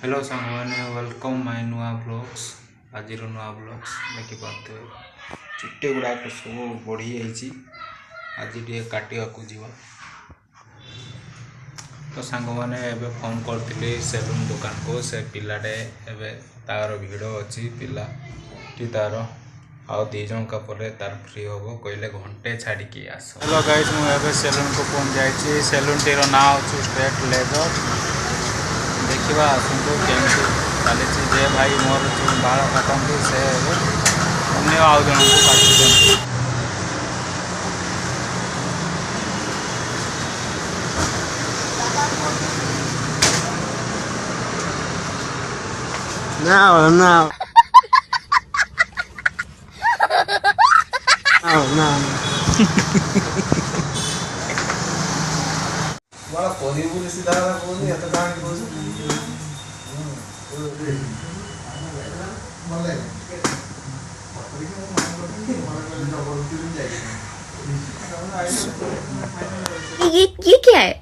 Hello सांगवाने welcome my नुआ blogs आज नुआ ब्लॉग्स देखिपे चुट्टे गुड़ाक सब बढ़ी जाइए आज टे काटा जा तो सांग मैंने फोन करती सेलून दुकान को से पिलाटे तार भिड़ अच्छी पिलाटी तार आउ दी जणका पर तार फ्री हम कहले घंटे छाड़ी आस। हेलो गाइस मुझे सेलून को पहुंच जाइए। सेलून टीर ना अच्छे स्ट्रेट लेजर देखा आसतु केमती चली जे भाई मोर जो बाल काटती से अन्य आउ जन को काटुच्च। No, no. No. बड़ा कोनी बोली सीधा वाला कोनी आता दांत बोझ मले ये क्या है?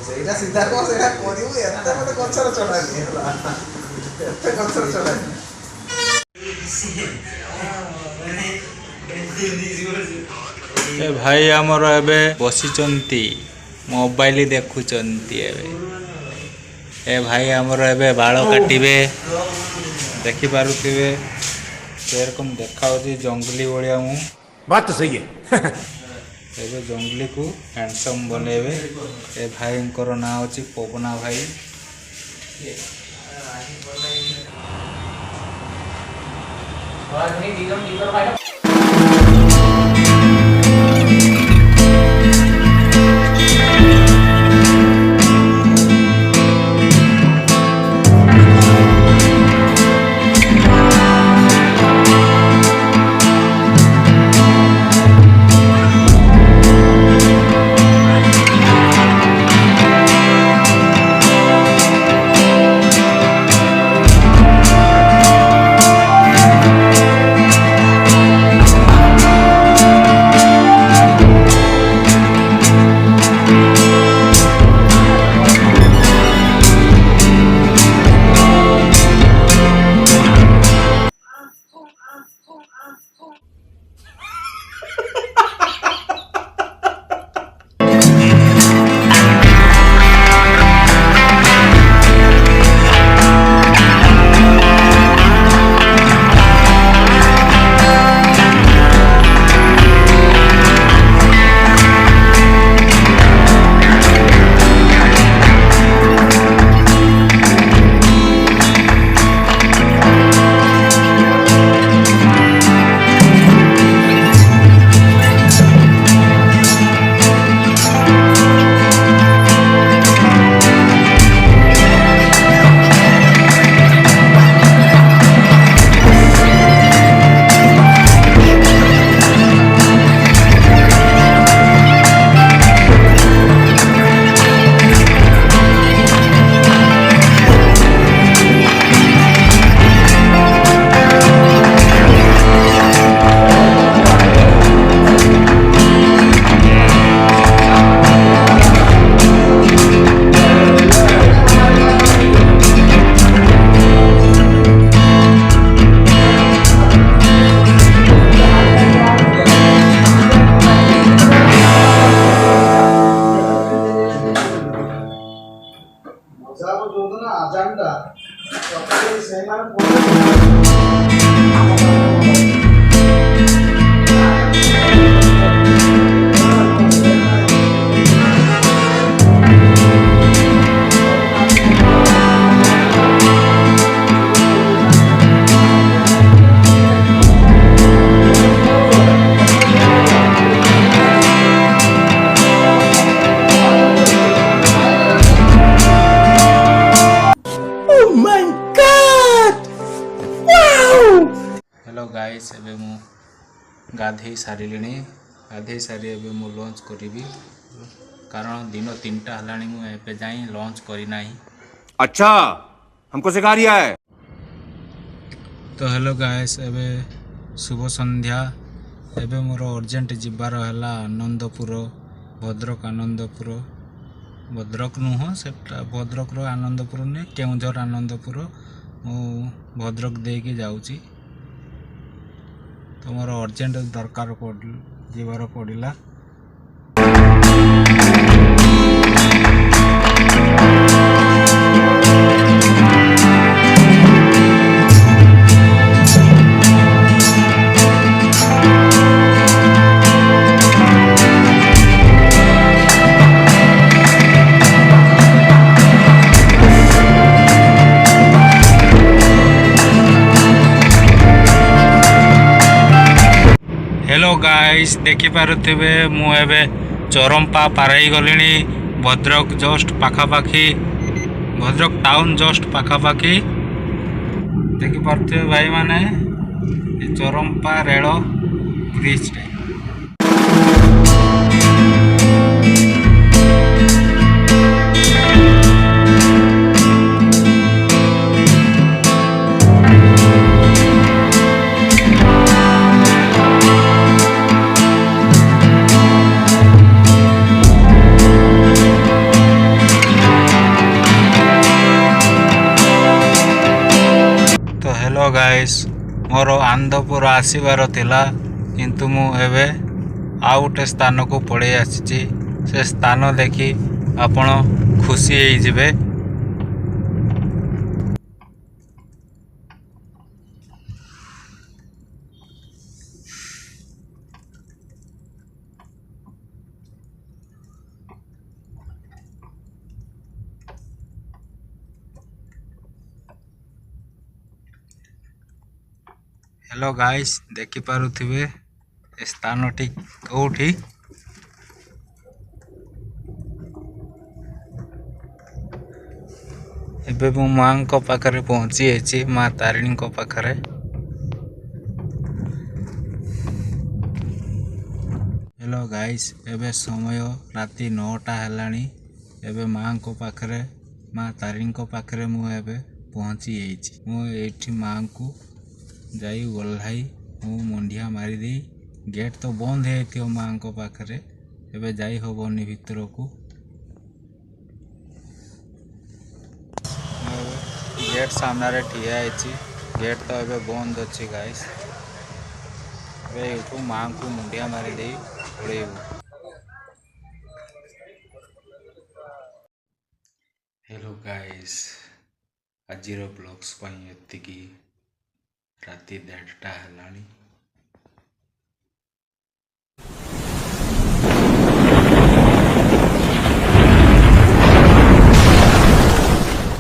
सेटा सीधा को सेटा कोनी बोली आता मत कंसर चढ़ा नहीं आता कंसर चढ़ा ए भाई आमर एबे बसिचंती मोबाइल देखुचंती ए भाई आमर एबे बाल काटिबे देखि पारुथिबे सेरकम देखा जंगली भाया मु बात तो सही है। एबे जंगली को हैंडसम बनेबे। ए भाई ना होची पवना भाई। हेलो गाइस एबे मु गाधे सारे गाधे सारी एबे मु लंच करी कारण दिन 3टा हलाणी मु एबे जाई लंच करी नाही। अच्छा हमको सिखा रिया है। तो हेलो गाइस एबे शुभ संध्या। एबे मोर अर्जेंट जिबार हला आनंदपुर भद्रक आनंदपुर भद्रक नुह से भद्रक आनंदपुर नहीं केउझर आनंदपुर मु भद्रक देकी जाऊँगी तो मोर अर्जेंट दरकार जीवार पड़ा हेलो गाइस देखि पारुथिबे मु एबे चरंपा पाराई गलिनी भद्रक जस्ट पाखापाखी भद्रक टाउन जस्ट पाखापाखी देखि पारुथिबे भाई माने ये चरंपा रेल ब्रिज रे तो हेलो गाइस मोर आनंदपुर आसबार थिला किंतु मु एबे आउ गोटे स्थान को पड़े आसी से स्थान देखि आपण खुशी हो जिवे। हेलो गाइस देखि पारुथिबे स्थान टी कोठी एबे मु मां को पाखरे पहुंची एची मां तारिणी को पाखरे। हेलो गाइस एबे समय राति 9टा हेलानी एबे मां को पाखरे मां तारिणी को पाखरे मु एबे पहुंची एची मु एठी मां को जाई ओल्हाई मु मंडिया मारी दे गेट तो बंद है मां को पाखरे एबे जाई होबनी भीतर को गेट सामने रे ठिया है गेट तो एबे बंद अच्छी गाइस एबे मां को मुंडिया मारी दे पड़ेबू। हेलो गाइस आजिर ब्लॉग्स एति राति 1:30 हेलानी।